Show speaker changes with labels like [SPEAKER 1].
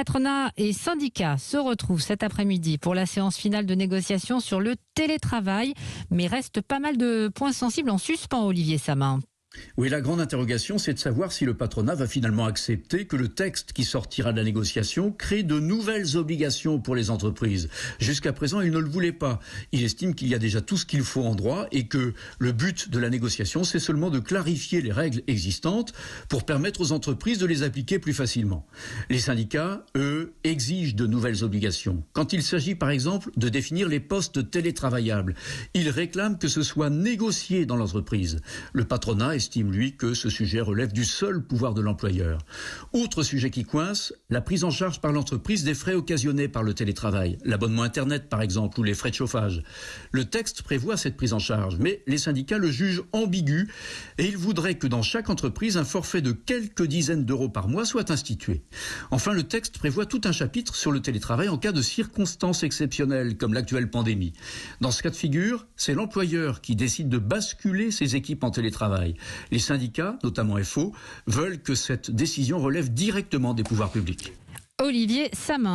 [SPEAKER 1] Patronat et syndicats se retrouvent cet après-midi pour la séance finale de négociation sur le télétravail. Mais reste pas mal de points sensibles en suspens, Olivier Samin.
[SPEAKER 2] Oui, la grande interrogation, c'est de savoir si le patronat va finalement accepter que le texte qui sortira de la négociation crée de nouvelles obligations pour les entreprises. Jusqu'à présent, il ne le voulait pas. Il estime qu'il y a déjà tout ce qu'il faut en droit et que le but de la négociation, c'est seulement de clarifier les règles existantes pour permettre aux entreprises de les appliquer plus facilement. Les syndicats, eux, exigent de nouvelles obligations. Quand il s'agit, par exemple, de définir les postes télétravaillables, ils réclament que ce soit négocié dans l'entreprise. Le patronat estime, lui, que ce sujet relève du seul pouvoir de l'employeur. Autre sujet qui coince, la prise en charge par l'entreprise des frais occasionnés par le télétravail, l'abonnement Internet par exemple, ou les frais de chauffage. Le texte prévoit cette prise en charge, mais les syndicats le jugent ambigu et ils voudraient que dans chaque entreprise, un forfait de quelques dizaines d'euros par mois soit institué. Enfin, le texte prévoit tout un chapitre sur le télétravail en cas de circonstances exceptionnelles, comme l'actuelle pandémie. Dans ce cas de figure, c'est l'employeur qui décide de basculer ses équipes en télétravail. Les syndicats, notamment FO, veulent que cette décision relève directement des pouvoirs publics.
[SPEAKER 1] Olivier Samin.